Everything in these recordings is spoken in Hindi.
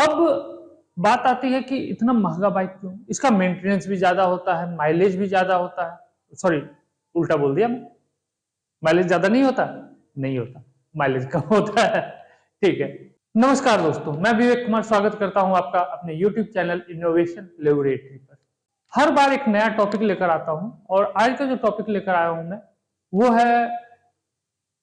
अब बात आती है कि इतना महँगा बाइक क्यों? इसका मेंटेनेंस भी ज़्यादा होता है, माइलेज भी ज़्यादा होता है। सॉरी, उल्टा बोल दिया मैं। माइलेज ज़्यादा नहीं होता? नहीं होता, माइलेज कम होता है। ठीक है। नमस्कार दोस्तों, मैं विवेक कुमार स्वागत करता हूँ आपका अपने यूट्यूब चैनल इनोवेशन लैबोरेटरी पर। हर बार एक नया टॉपिक लेकर आता हूँ और आज का जो टॉपिक लेकर आया हूँ मैं, वो है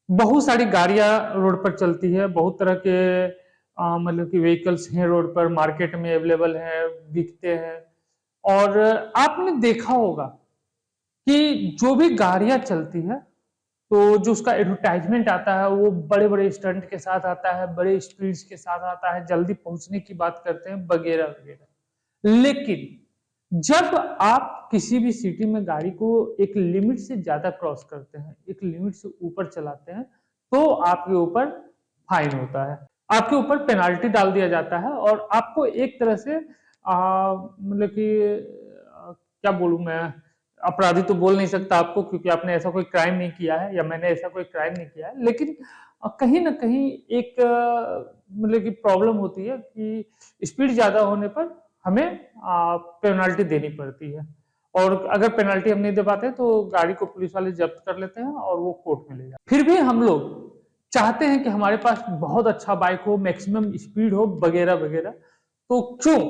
बहुत सारी गाड़ियाँ रोड पर चलती है, बहुत तरह के मतलब कि व्हीकल्स हैं रोड पर, मार्केट में अवेलेबल हैं, बिकते हैं और आपने देखा होगा कि जो भी गाड़ियाँ चलती है, तो जो उसका एडवर्टाइज़मेंट आता है, वो बड़े-बड़े स्टंट के साथ आता है, बड़े स्पीड्स के साथ आता है, जल्दी पहुँचने की बात करते हैं, वगैरह-वगैरह। लेकिन जब आप किसी भी सिटी में गाड़ी को एक लिमिट से ज़्यादा क्रॉस करते हैं, एक लिमिट से ऊपर चलाते हैं, तो आपके ऊपर फाइन होता है। आपके ऊपर पेनल्टी डाल दिया जाता है और आपको एक तरह से मतलब कि क्या बोलूँ मैं, अपराधी तो बोल नहीं सकता आपको क्योंकि आपने ऐसा कोई क्राइम नहीं किया है या मैंने ऐसा कोई क्राइम नहीं किया है, लेकिन कहीं न कहीं एक मतलब कि प्रॉब्लम होती है कि स्पीड ज़्यादा होने पर हमें पेनल्टी देनी पड़ती है और अगर पेनल्टी हम नहीं दे पाते तो गाड़ी को पुलिस वाले जब्त कर लेते हैं और वो कोर्ट में ले जाते हैं। फिर भी हम लोग चाहते हैं कि हमारे पास बहुत अच्छा बाइक हो, मैक्सिमम स्पीड हो वगैरह-वगैरह। तो क्यों?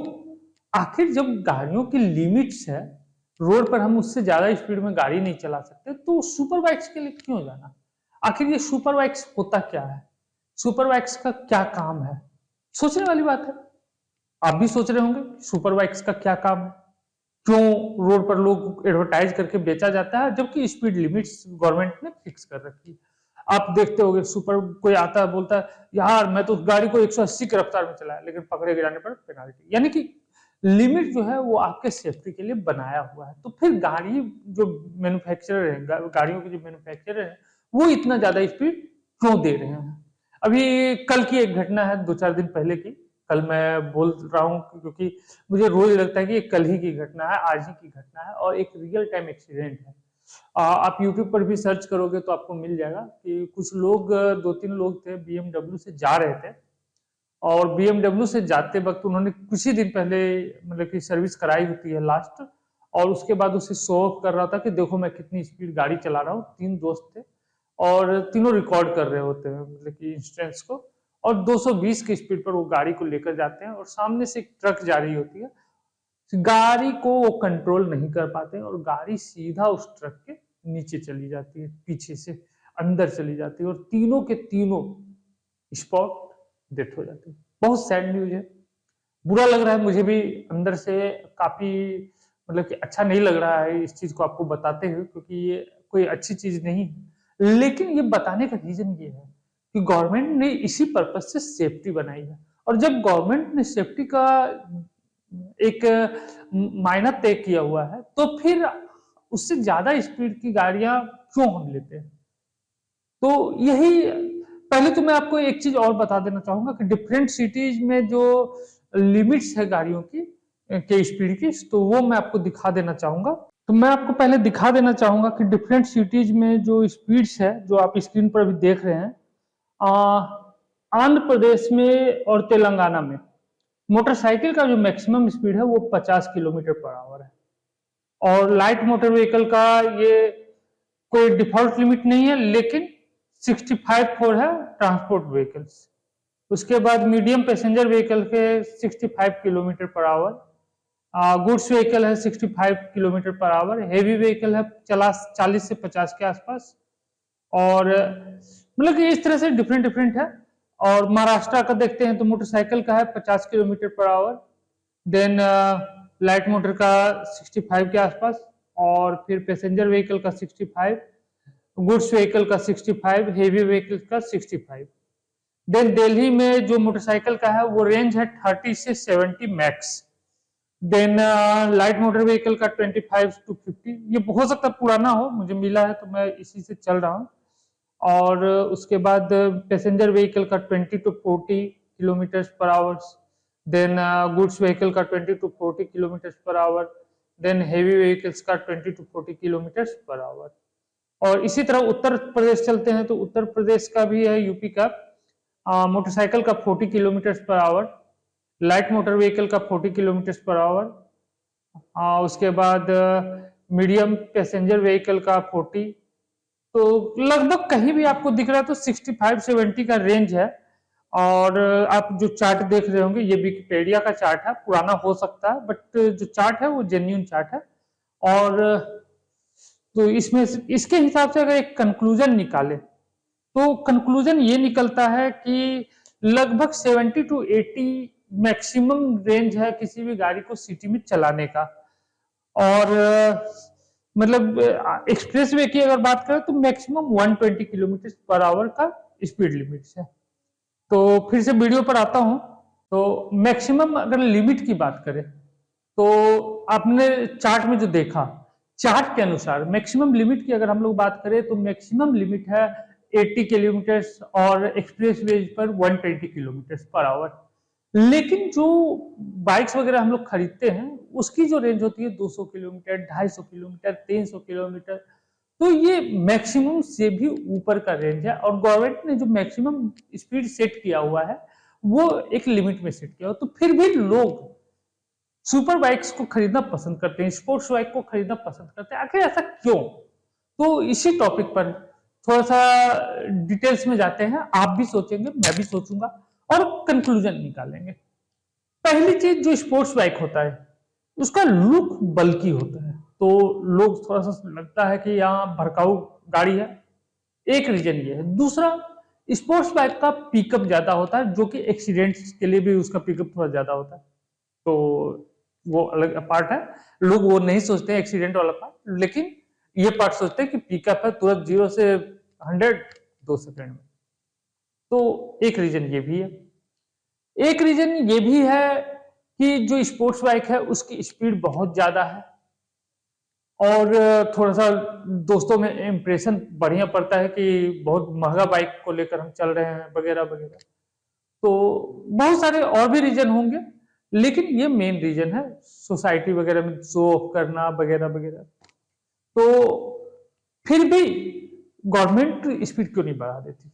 आखिर जब गाड़ियों की लिमिट्स है, रोड पर हम उससे ज़्यादा स्पीड में गाड़ी नहीं चला सकते, तो सुपर बाइक्स के लिए क्यों जाना? आखिर ये सुपर बाइक्स होता क्या है? सुपर बाइक्स का क्या काम है? सोचने वाली बात है। आप भी सोच रहे होंगे सुपर बाइक्स का क्या काम है? क्यों रोड पर लोग एडवर्टाइज करके बेचा जाता है जबकि स्पीड लिमिट्स गवर्नमेंट ने फिक्स कर रखी है। आप देखते होंगे सुपर कोई आता है बोलता है यार मैं तो उस गाड़ी को 180 की रफ्तार में चलाया लेकिन पकड़े के जाने पर पेनाल्टी, यानी कि लिमिट जो है वो आपके सेफ्टी के लिए बनाया हुआ है। तो फिर गाड़ी जो मैन्युफैक्चरर है, गाड़ियों के जो मैन्युफैक्चरर है, वो इतना ज्यादा स्पीड क्यों दे रहे हैं? अभी कल की एक घटना है, 2-4 दिन पहले की। कल मैं बोल रहा हूँ क्योंकि मुझे रोज लगता है कि ये कल ही की घटना है, आज ही की घटना है और एक रियल टाइम एक्सीडेंट है। आप यूट्यूब पर भी सर्च करोगे तो आपको मिल जाएगा कि कुछ लोग 2-3 लोग थे, बीएमडब्ल्यू से जा रहे थे और बीएमडब्ल्यू से जाते वक्त उन्होंने कुछ ही दिन पहले मतलब कि सर्विस कराई होती है लास्ट, और उसके बाद उसे शो ऑफ कर रहा था कि देखो मैं कितनी स्पीड गाड़ी चला रहा हूँ। 3 दोस्त थे और तीनों रिकॉर्ड कर रहे होते हैं मतलब कि इंस्टेंट्स को, और 220 की स्पीड पर वो गाड़ी को लेकर जाते हैं और सामने से एक ट्रक जा रही होती है। गाड़ी को वो कंट्रोल नहीं कर पाते और गाड़ी सीधा उस ट्रक के नीचे चली जाती है, पीछे से अंदर चली जाती है और तीनों के तीनों स्पॉट डेथ हो जाती है। बहुत सैड न्यूज़ है। बुरा लग रहा है मुझे भी अंदर से, काफ़ी मतलब कि अच्छा नहीं लग रहा है इस चीज़ को आपको बताते हुए क्योंकि ये कोई अच्छी चीज़ नहीं है। लेकिन ये बताने का रीज़न ये है कि गवर्नमेंट ने इसी पर्पज़ से सेफ्टी बनाई है और जब गवर्नमेंट ने सेफ्टी का एक मायना तय किया हुआ है, तो फिर उससे ज़्यादा स्पीड की गाड़ियाँ क्यों हम लेते हैं? तो यही, पहले तो मैं आपको एक चीज़ और बता देना चाहूँगा कि डिफरेंट सिटीज़ में जो लिमिट्स है गाड़ियों की के स्पीड की, तो वो मैं आपको दिखा देना चाहूँगा। तो मैं आपको पहले दिखा देना चाहूँगा कि डिफरेंट सिटीज़ में जो स्पीड्स है, जो आप स्क्रीन पर अभी देख रहे हैं, आंध्र प्रदेश में और तेलंगाना में मोटरसाइकिल का जो मैक्सिमम स्पीड है वो 50 किलोमीटर पर आवर है और लाइट मोटर व्हीकल का ये कोई डिफॉल्ट लिमिट नहीं है, लेकिन 65 फोर है ट्रांसपोर्ट व्हीकल्स। उसके बाद मीडियम पैसेंजर व्हीकल के 65 kilometre per our, goods vehicle है 65 kilometre per our, heavy vehicle है 40 से 50 के आसपास, और मतलब कि इस तरह से डिफरेंट डिफरेंट है। और महाराष्ट्र का देखते हैं तो मोटरसाइकिल का है 50 kilometre per hour, then light motor का 65 के आसपास, और फिर पैसेंजर व्हीकल का 65, गुड्स व्हीकल का 65, हेवी व्हीकल का 65। देन दिल्ली में जो मोटरसाइकिल का है वो रेंज है 30 से 70 max. Then light motor vehicle का 25 टू 50, ये हो सकता है पुराना हो, मुझे मिला है तो मैं इसी से चल रहा हूँ। और उसके बाद पैसेंजर व्हीकल का 20 to 40 kilometre per hours, then goods vehicle का 20 to 40 kilometre per hour, then heavy vehicles का 20 टू 40 किलोमीटर पर आवर। और इसी तरह उत्तर प्रदेश चलते हैं तो उत्तर प्रदेश का भी है, यूपी का मोटरसाइकिल का 40 kilometre per our, light motor vehicle का 40 किलोमीटर पर आवर, उसके बाद मीडियम पैसेंजर व्हीकल का 40। तो लगभग कहीं भी आपको दिख रहा है तो 65-70 का रेंज है। और आप जो चार्ट देख रहे होंगे ये विकिपीडिया का चार्ट है, पुराना हो सकता है बट जो चार्ट है वो जेन्युइन चार्ट है। और तो इसमें इसके हिसाब से अगर एक कंक्लूजन निकाले तो कंक्लूजन ये निकलता है कि लगभग 70 to 80 मैक्सिमम रेंज है किसी भी गाड़ी को सिटी में चलाने का। और मतलब एक्सप्रेस वे की अगर बात करें तो मैक्सिमम 120 किलोमीटर पर आवर का स्पीड लिमिट है। तो फिर से वीडियो पर आता हूं। तो मैक्सिमम अगर लिमिट की बात करें तो आपने चार्ट में जो देखा, चार्ट के अनुसार मैक्सिमम लिमिट की अगर हम लोग बात करें तो मैक्सिमम लिमिट है 80 किलोमीटर और एक्सप्रेस वे पर 120 किलोमीटर पर आवर। लेकिन जो बाइक्स वगैरह हम लोग खरीदते हैं उसकी जो रेंज होती है 200 किलोमीटर, 250 किलोमीटर, 300 किलोमीटर, तो ये मैक्सिमम से भी ऊपर का रेंज है। और गवर्नमेंट ने जो मैक्सिमम स्पीड सेट किया हुआ है वो एक लिमिट में सेट किया हुआ, तो फिर भी लोग सुपर बाइक्स को खरीदना पसंद करते हैं, स्पोर्ट्स बाइक को खरीदना पसंद करते हैं। आखिर ऐसा क्यों? तो इसी टॉपिक पर थोड़ा सा डिटेल्स में जाते हैं। आप भी सोचेंगे, मैं भी सोचूंगा और कंक्लूजन निकालेंगे। पहली चीज, जो स्पोर्ट्स बाइक होता है उसका लुक बल्की होता है, तो लोग थोड़ा सा लगता है कि यहाँ भड़काऊ गाड़ी है, एक रीजन ये है। दूसरा, स्पोर्ट्स बाइक का पिकअप ज्यादा होता है, जो कि एक्सीडेंट्स के लिए भी उसका पिकअप थोड़ा ज्यादा होता है, तो वो अलग पार्ट है। लोग वो नहीं सोचते हैं एक्सीडेंट वाला पार्ट, लेकिन ये पार्ट सोचते हैं कि पिकअप है तुरंत 0 से 100 2 सेकंड में। तो एक रीजन ये भी है। एक रीजन ये भी है कि जो स्पोर्ट्स बाइक है उसकी स्पीड बहुत ज्यादा है और थोड़ा सा दोस्तों में इंप्रेशन बढ़िया पड़ता है कि बहुत महंगा बाइक को लेकर हम चल रहे हैं वगैरह वगैरह। तो बहुत सारे और भी रीजन होंगे, लेकिन ये मेन रीजन है, सोसाइटी वगैरह में शो ऑफ करना वगैरह वगैरह। तो फिर भी गवर्नमेंट स्पीड क्यों नहीं बढ़ा देती?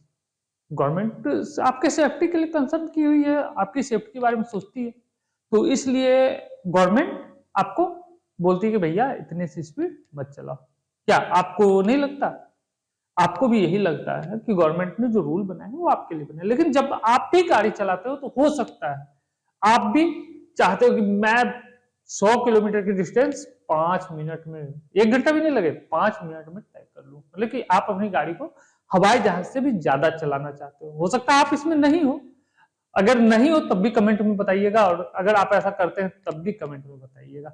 गवर्नमेंट आपके सेफ्टी के लिए कंसर्न की हुई है, आपकी सेफ्टी के बारे में सोचती है, तो इसलिए गवर्नमेंट आपको बोलती है कि भैया इतने से स्पीड मत चलाओ। क्या आपको नहीं लगता? आपको भी यही लगता है कि गवर्नमेंट ने जो रूल बनाए हैं वो आपके लिए बनाए, लेकिन जब आप भी गाड़ी चलाते हो तो हो सकता है आप भी चाहते हो कि मैं 100 किलोमीटर की डिस्टेंस 5 मिनट में, 1 घंटा भी नहीं लगे, 5 मिनट में तय कर लूं। मतलब कि आप अपनी गाड़ी को हवाई जहाज से भी ज्यादा चलाना चाहते हो सकता है आप इसमें नहीं हो। अगर नहीं हो तब भी कमेंट में बताइएगा, और अगर आप ऐसा करते हैं तब भी कमेंट में बताइएगा,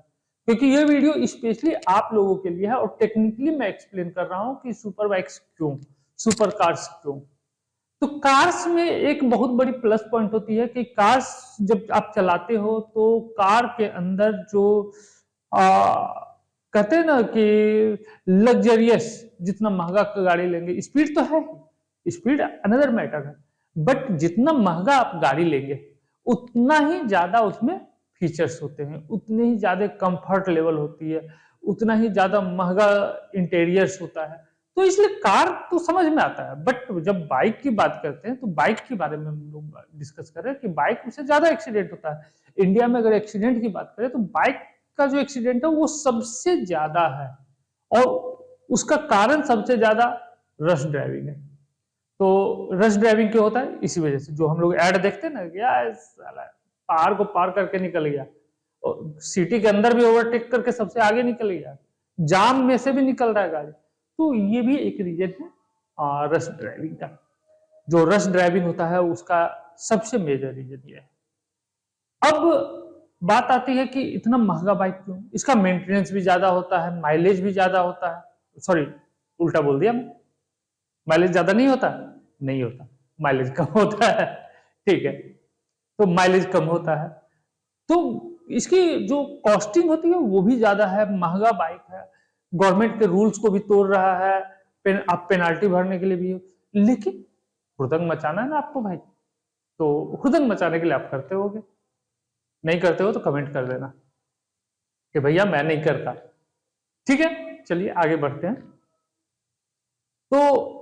क्योंकि ये वीडियो स्पेशली आप लोगों के लिए है और टेक्निकली मैं एक्सप्लेन कर रहा हूं कि सुपर बाइक्स क्यों, सुपर कार्स क्यों। तो कार्स में एक बहुत बड़ी प्लस पॉइंट होती है कि कार्स जब आप चलाते हो तो कार के अंदर जो कहते हैं ना कि लग्जरियस, जितना महंगा गाड़ी लेंगे, स्पीड तो है, स्पीड अनदर मैटर है, बट जितना महंगा आप गाड़ी लेंगे उतना ही ज्यादा उसमें फीचर्स होते हैं, उतनी ही ज्यादा कंफर्ट लेवल होती है, उतना ही ज्यादा महंगा इंटीरियर्स होता है। तो इसलिए कार तो समझ में आता है, बट जब बाइक की बात करते हैं तो बाइक के बारे में हम लोग डिस्कस कर रहे हैं कि बाइक से ज्यादा एक्सीडेंट होता है। इंडिया में अगर एक्सीडेंट की बात करें तो बाइक का जो एक्सीडेंट है वो सबसे ज्यादा है, और उसका कारण सबसे ज्यादा रश ड्राइविंग है। तो रश ड्राइविंग क्यों होता है? इसी वजह से, जो हम लोग ऐड देखते हैं ना, यार साला पहाड़ को पार करके निकल गया, और सिटी के अंदर भी ओवरटेक करके सबसे आगे निकल गया, जाम में से भी निकल रहा है गाड़ी। तो ये भी एक रीजन है रश ड्राइविंग का। जो रश ड्राइविंग होता है उसका सबसे मेजर रीजन ये है। अब बात आती है कि इतना महंगा बाइक क्यों? इसका मेंटेनेंस भी ज्यादा होता है, माइलेज भी ज्यादा होता है, सॉरी उल्टा बोल दिया मैं, माइलेज ज्यादा नहीं होता, नहीं होता, माइलेज कम होता है, ठीक है। तो माइलेज कम होता है तो इसकी जो कॉस्टिंग होती है वो भी ज्यादा है, महंगा बाइक है, गवर्नमेंट के रूल्स को भी तोड़ रहा है, आप पेनाल्टी भरने के लिए भी, लेकिन हुड़दंग मचाना है ना आपको भाई, तो हुड़दंग मचाने के लिए आप करते होगे, नहीं करते हो तो कमेंट कर देना कि भैया मैं नहीं करता। ठीक है, चलिए आगे बढ़ते हैं। तो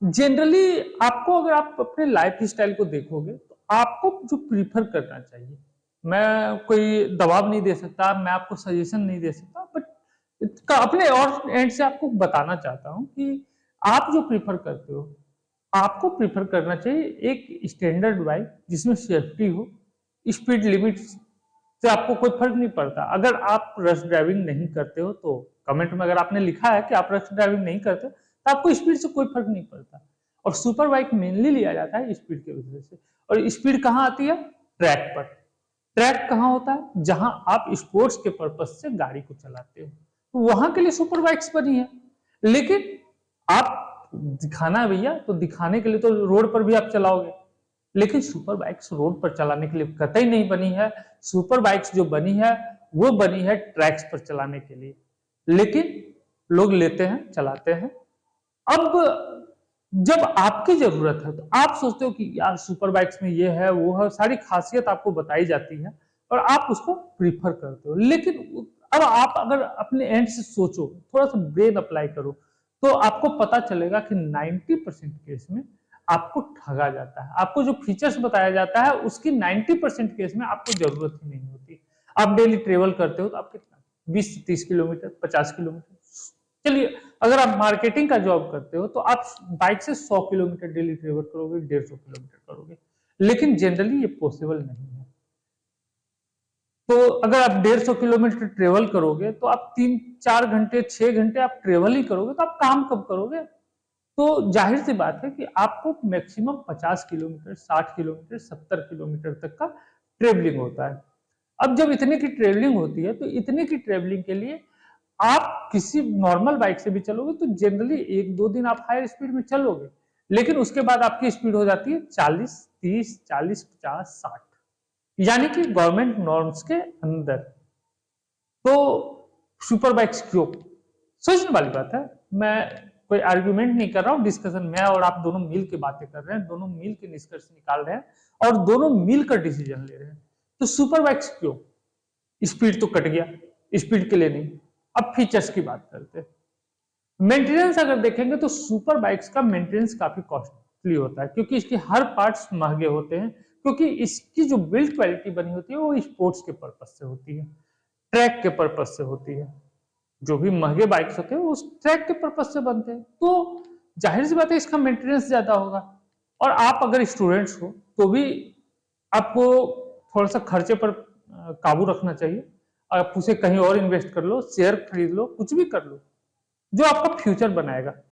जनरली आपको, अगर आप अपने लाइफ स्टाइल को देखोगे तो आपको जो प्रीफर करना चाहिए मैं कोई दबाव नहीं दे सकता, मैं आपको सजेशन नहीं दे सकता, बट इसका अपने और एंड से आपको बताना चाहता हूँ कि आप जो प्रेफ़र करते हो, आपको प्रेफ़र करना चाहिए एक स्टैंडर्ड बाइक जिसमें सेफ्टी हो, स्पीड लिमिट से आपको कोई फ़र्क नहीं पड़ता। अगर आप रश ड्राइविंग नहीं करते हो तो कमेंट में अगर आपने लिखा है कि आप रश ड्राइविंग नहीं करते, तो आपको स्पीड से कोई फ़र्क नहीं पड़ता। और सुपर बाइक मेनली लिया जाता है स्पीड की वजह से। और स्पीड कहाँ आती है? ट्रैक पर। ट्रैक कहाँ होता है? जहाँ आप स्पोर्ट्स के पर्पज़ से गाड़ी को चलाते हो। तो वहाँ के लिए सुपर बाइक्स बनी है। लेकिन आप दिखाना है भैया, तो दिखाने के लिए तो रोड पर भी आप चलाओगे। लेकिन सुपर बाइक्स रोड पर चलाने के लिए कतई नहीं बनी है। सुपर बाइक्स जो बनी है, वो बनी है ट्रैक्स पर चलाने के लिए। लेकिन लोग लेते हैं, चलाते हैं। अब जब आपकी ज़रूरत है, तो आप सोचते हो कि यार सुपर बाइक्स में ये है, वो है, सारी खासियत आपको बताई जाती है और आप उसको प्रेफ़र करते हो। लेकिन अब आप अगर अपने एंड से सोचो, थोड़ा-सा ब्रेन अप्लाई करो, तो आपको पता चलेगा कि 90% केस में आपको ठगा जाता है। आपको जो फीचर्स बताया जाता है, उसकी 90% केस में आपको ज़रूरत ही नहीं होती। आप डेली ट्रैवल करते हो, तो आप कितना 20 से 30 किलोमीटर, 50 किलोमीटर, चलिए अगर आप मार्केटिंग का जॉब करते हो तो आप बाइक से 100 किलोमीटर डेली ट्रेवल करोगे, 150 किलोमीटर करोगे। लेकिन जनरली ये पॉसिबल नहीं है। तो अगर आप 150 किलोमीटर ट्रेवल करोगे तो आप 3-4 घंटे, 6 घंटे आप ट्रेवल ही करोगे, तो आप काम कब करोगे? तो जाहिर सी बात है कि आपको मैक्सिमम 50 किलोमीटर, 60 किलोमीटर, 70 किलोमीटर तक का ट्रेवलिंग होता है। अब जब इतने की ट्रेवलिंग होती है, तो इतने की ट्रेवलिंग के लिए आप किसी नॉर्मल बाइक से भी चलोगे तो जनरली 1-2 दिन आप हायर स्पीड में चलोगे। लेकिन उसके बाद आपकी स्पीड हो जाती है 40, 30, 40, 50, 60, यानी कि गवर्नमेंट नॉर्म्स के अंदर। तो सुपर बाइक्स क्यों? सोचने वाली बात है। मैं कोई आर्गुमेंट नहीं कर रहा हूँ, डिस्कशन मैं और आप दोनों मिल के बातें कर रहे हैं, दोनों मिल के निष्कर्ष निकाल रहे हैं और दोनों मिलकर डिसीजन ले रहे हैं। तो सुपर बाइक्स क्यों? स्पीड तो कट गया, स्पीड के लिए नहीं। अब फीचर्स की बात करते हैं। मेंटेनेंस अगर देखेंगे तो सुपर बाइक्स का मेंटेनेंस काफी कॉस्टली होता है, क्योंकि इसके हर पार्ट्स महंगे होते हैं, क्योंकि इसकी जो बिल्ड क्वालिटी बनी होती है वो स्पोर्ट्स के पर्पज से होती है, ट्रैक के पर्पज से होती है। जो भी महंगे बाइक्स होते हैं वो उस ट्रैक के पर्पज से बनते हैं, तो जाहिर सी बात है इसका मेंटेनेंस ज्यादा होगा। और आप अगर स्टूडेंट्स हो तो भी आपको थोड़ा सा खर्चे पर काबू रखना चाहिए। आप उसे कहीं और इन्वेस्ट कर लो, शेयर खरीद लो, कुछ भी कर लो जो आपका फ्यूचर बनाएगा।